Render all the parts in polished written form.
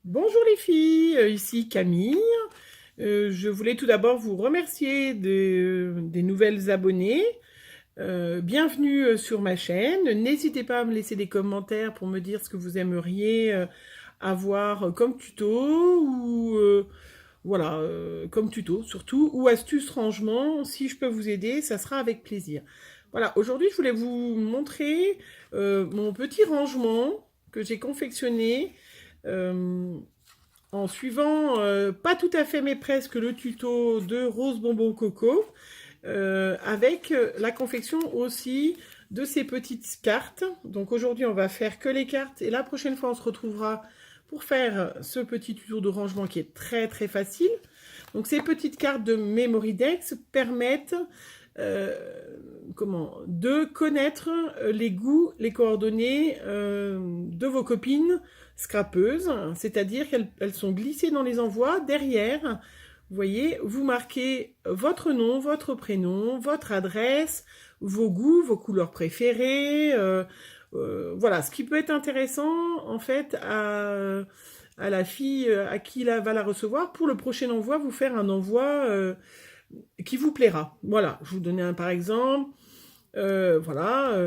Bonjour les filles, ici Camille. Je voulais tout d'abord vous remercier des nouvelles abonnées. Bienvenue sur ma chaîne. N'hésitez pas à me laisser des commentaires pour me dire ce que vous aimeriez avoir comme tuto ou voilà, comme tuto surtout, ou astuce rangement. Si je peux vous aider, ça sera avec plaisir. Voilà, aujourd'hui je voulais vous montrer mon petit rangement que j'ai confectionné euh, en suivant pas tout à fait mais presque le tuto de Rose Bonbon Coco, avec la confection aussi de ces petites cartes. Donc aujourd'hui on va faire que les cartes et la prochaine fois on se retrouvera pour faire ce petit tuto de rangement qui est très très facile. Donc ces petites cartes de Memory Dex permettent de connaître les goûts, les coordonnées de vos copines scrapeuses, c'est-à-dire qu'elles sont glissées dans les envois. Derrière, vous voyez, vous marquez votre nom, votre prénom, votre adresse, vos goûts, vos couleurs préférées, voilà, ce qui peut être intéressant en fait à la fille à qui va la recevoir pour le prochain envoi, vous faire un envoi qui vous plaira. Voilà, je vous donne un par exemple. Voilà,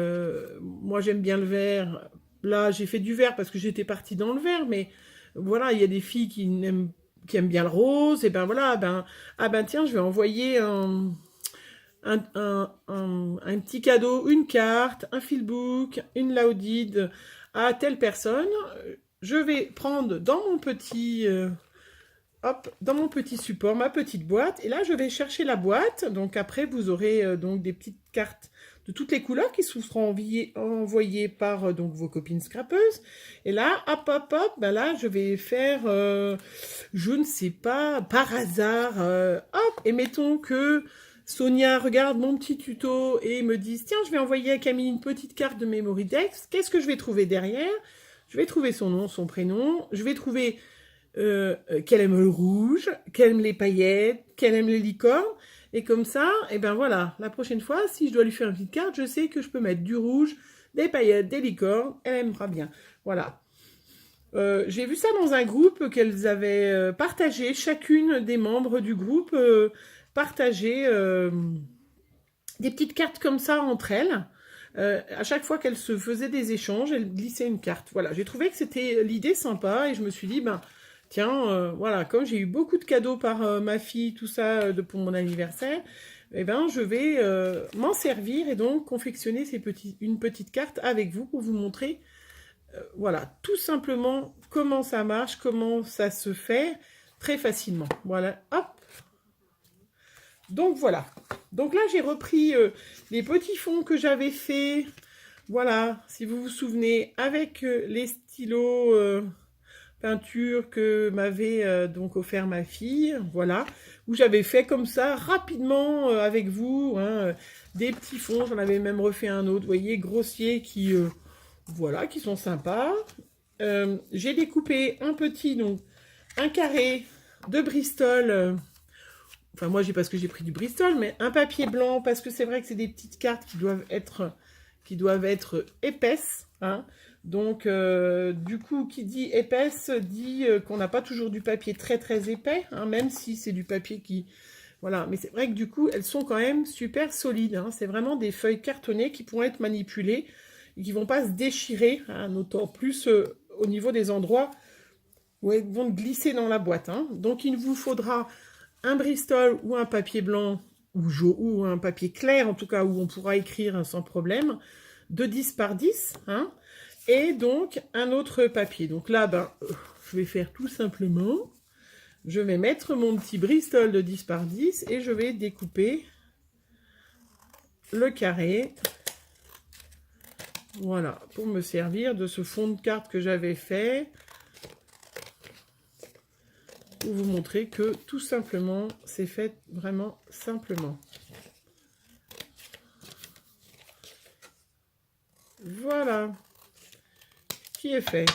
moi j'aime bien le vert. Là, j'ai fait du vert parce que j'étais partie dans le vert, mais voilà, il y a des filles qui aiment bien le rose, et ben voilà, ah ben tiens, je vais envoyer un petit cadeau, une carte, un filbook, une Laudide à telle personne. Je vais prendre dans mon petit hop, dans mon petit support, ma petite boîte, et là je vais chercher la boîte. Donc après vous aurez donc des petites cartes de toutes les couleurs qui vous seront envoyées par donc vos copines scrapeuses. Et là, hop, hop, hop, ben là je vais faire, je ne sais pas, par hasard, hop, et mettons que Sonia regarde mon petit tuto et me dise, tiens, je vais envoyer à Camille une petite carte de Memory Dex. Qu'est-ce que je vais trouver derrière? Je vais trouver son nom, son prénom, je vais trouver qu'elle aime le rouge, qu'elle aime les paillettes, qu'elle aime les licornes. Et comme ça, et ben voilà, la prochaine fois, si je dois lui faire une petite carte, je sais que je peux mettre du rouge, des paillettes, des licornes, elle aimera bien. Voilà. J'ai vu ça dans un groupe qu'elles avaient partagé, chacune des membres du groupe partageait des petites cartes comme ça entre elles. À chaque fois qu'elles se faisaient des échanges, elles glissaient une carte. Voilà, j'ai trouvé que c'était l'idée sympa et je me suis dit, ben tiens, voilà, comme j'ai eu beaucoup de cadeaux par ma fille, tout ça, pour mon anniversaire, eh ben, je vais m'en servir et donc confectionner une petite carte avec vous pour vous montrer, voilà, tout simplement comment ça marche, comment ça se fait très facilement. Voilà, hop. Donc voilà. Donc là, j'ai repris les petits fonds que j'avais fait. Voilà, si vous vous souvenez, avec les stylos peinture que m'avait donc offert ma fille, voilà, où j'avais fait comme ça rapidement avec vous, hein, des petits fonds. J'en avais même refait un autre, vous voyez, grossier, qui voilà, qui sont sympas. J'ai découpé donc un carré de Bristol. Enfin, moi, j'ai parce que j'ai pris du Bristol, mais un papier blanc, parce que c'est vrai que c'est des petites cartes qui doivent être épaisses, hein. Donc, du coup, qui dit épaisse, dit qu'on n'a pas toujours du papier très très épais, hein, même si c'est du papier qui... Voilà, mais c'est vrai que du coup, elles sont quand même super solides, hein. C'est vraiment des feuilles cartonnées qui pourront être manipulées et qui ne vont pas se déchirer, hein, d'autant plus au niveau des endroits où elles vont glisser dans la boîte, hein. Donc, il vous faudra un Bristol ou un papier blanc ou un papier clair, en tout cas, où on pourra écrire hein, sans problème, de 10 par 10, hein, et donc un autre papier. Donc là, ben, je vais faire tout simplement, je vais mettre mon petit Bristol de 10 par 10 et je vais découper le carré, voilà, pour me servir de ce fond de carte que j'avais fait, pour vous montrer que tout simplement, c'est fait vraiment simplement. Voilà, qui est fait.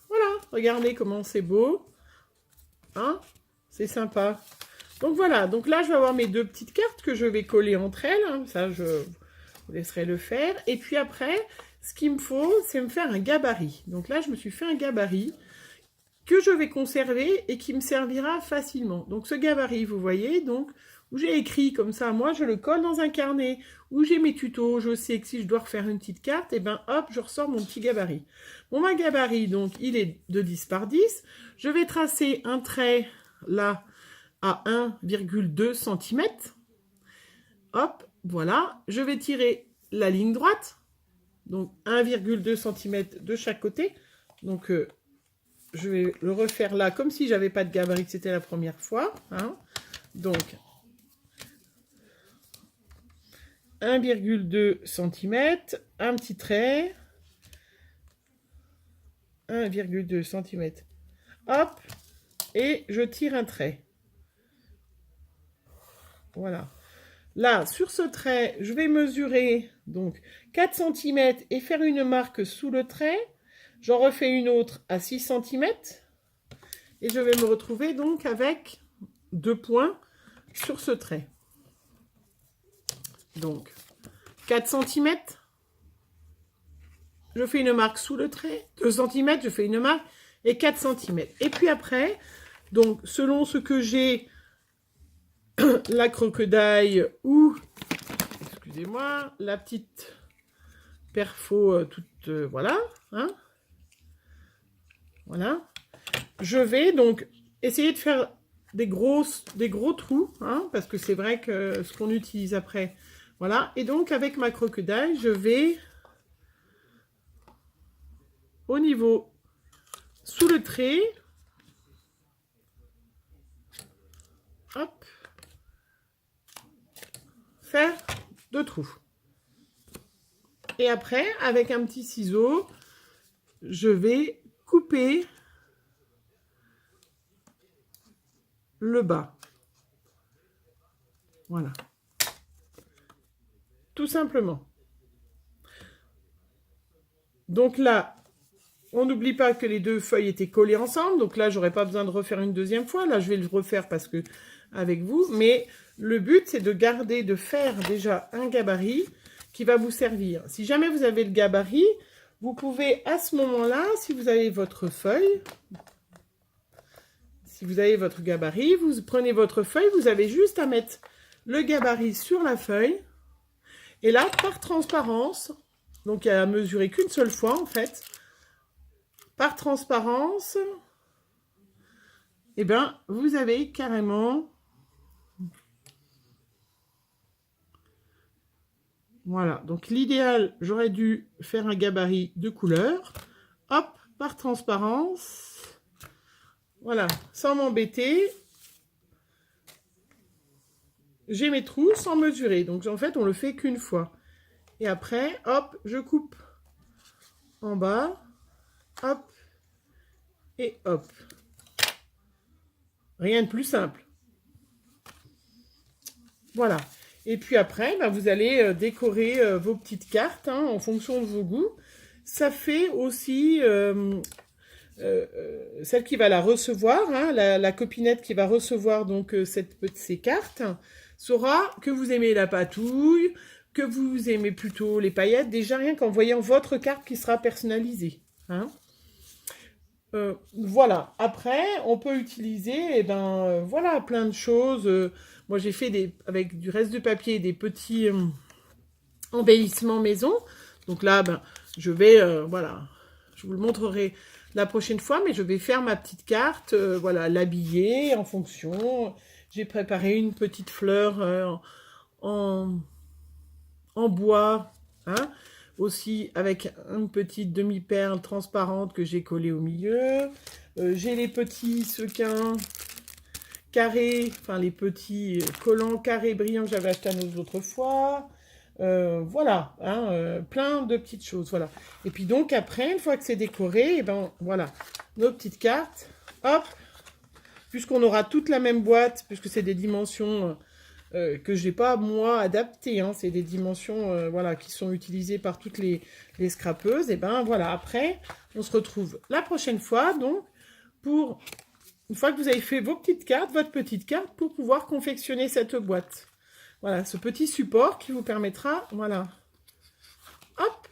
Voilà, regardez comment c'est beau. Hein? C'est sympa. Donc voilà, donc là je vais avoir mes deux petites cartes que je vais coller entre elles. Hein. Ça, je vous laisserai le faire. Et puis après, ce qu'il me faut, c'est me faire un gabarit. Donc là, je me suis fait un gabarit que je vais conserver et qui me servira facilement. Donc ce gabarit, vous voyez, donc où j'ai écrit comme ça, moi je le colle dans un carnet, où j'ai mes tutos, je sais que si je dois refaire une petite carte, et ben hop, je ressors mon petit gabarit. Bon, ma gabarit, donc il est de 10 par 10. Je vais tracer un trait là à 1,2 cm. Hop, voilà. Je vais tirer la ligne droite, donc 1,2 cm de chaque côté. Donc je vais le refaire là comme si j'avais pas de gabarit, que c'était la première fois. Hein. Donc 1,2 cm, un petit trait, 1,2 cm, hop, et je tire un trait. Voilà. Là, sur ce trait, je vais mesurer donc 4 cm et faire une marque sous le trait. J'en refais une autre à 6 cm. Et je vais me retrouver donc avec 2 points sur ce trait. Donc, 4 cm. Je fais une marque sous le trait. 2 cm, je fais une marque. Et 4 cm. Et puis après, donc, selon ce que j'ai, la crocodile ou, excusez-moi, la petite perfo toute, voilà, hein. Voilà. Je vais donc essayer de faire des gros trous, hein, parce que c'est vrai que ce qu'on utilise après, voilà. Et donc, avec ma crocodile, je vais, au niveau, sous le trait, hop, faire 2 trous. Et après, avec un petit ciseau, je vais couper le bas. Voilà. Tout simplement. Donc là, on n'oublie pas que les 2 feuilles étaient collées ensemble. Donc là, j'aurais pas besoin de refaire une deuxième fois. Là, je vais le refaire parce que avec vous. Mais le but, c'est de garder, de faire déjà un gabarit qui va vous servir. Si jamais vous avez le gabarit, vous pouvez à ce moment-là, si vous avez votre feuille, si vous avez votre gabarit, vous prenez votre feuille, vous avez juste à mettre le gabarit sur la feuille. Et là, par transparence, donc il n'y a à mesurer qu'une seule fois en fait, par transparence, eh bien, vous avez carrément, voilà, donc l'idéal, j'aurais dû faire un gabarit de couleur, hop, par transparence, voilà, sans m'embêter, j'ai mes trous sans mesurer, donc en fait, on le fait qu'une fois. Et après, hop, je coupe en bas, hop, et hop. Rien de plus simple. Voilà. Et puis après, bah, vous allez décorer vos petites cartes hein, en fonction de vos goûts. Ça fait aussi celle qui va la recevoir, hein, la copinette qui va recevoir donc ces cartes, saura que vous aimez la patouille, que vous aimez plutôt les paillettes, déjà rien qu'en voyant votre carte qui sera personnalisée. Hein. Voilà, après, on peut utiliser voilà, plein de choses. Moi, j'ai fait avec du reste de papier des petits embellissements maison. Donc là, je vais, voilà, je vous le montrerai la prochaine fois, mais je vais faire ma petite carte, voilà, l'habiller en fonction. J'ai préparé une petite fleur en bois, hein, aussi avec une petite demi-perle transparente que j'ai collée au milieu. J'ai les petits sequins carrés, enfin les petits collants carrés brillants que j'avais acheté à nos autres fois. Voilà, hein, plein de petites choses, voilà. Et puis donc après, une fois que c'est décoré, et ben voilà, nos petites cartes, hop, puisqu'on aura toute la même boîte, puisque c'est des dimensions que je n'ai pas, moi, adaptées, hein, c'est des dimensions voilà, qui sont utilisées par toutes les scrapeuses, et ben voilà, après, on se retrouve la prochaine fois, donc, pour, une fois que vous avez fait vos petites cartes, votre petite carte, pour pouvoir confectionner cette boîte. Voilà, ce petit support qui vous permettra, voilà, hop,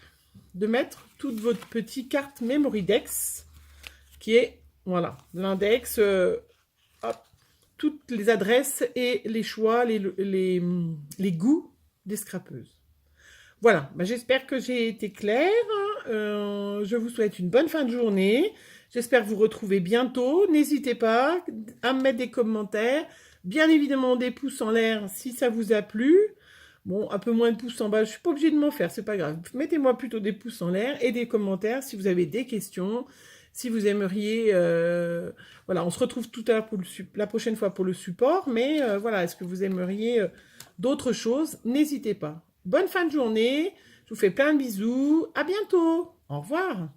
de mettre toutes vos petites cartes Memorydex, qui est, voilà, l'index, hop, toutes les adresses et les choix, les goûts des scrapeuses. Voilà, bah, j'espère que j'ai été claire. Je vous souhaite une bonne fin de journée. J'espère vous retrouver bientôt. N'hésitez pas à me mettre des commentaires. Bien évidemment, des pouces en l'air si ça vous a plu. Bon, un peu moins de pouces en bas, je ne suis pas obligée de m'en faire, c'est pas grave. Mettez-moi plutôt des pouces en l'air et des commentaires si vous avez des questions, si vous aimeriez... voilà, on se retrouve tout à l'heure pour la prochaine fois pour le support, mais voilà, est-ce que vous aimeriez d'autres choses? N'hésitez pas. Bonne fin de journée, je vous fais plein de bisous, à bientôt, au revoir.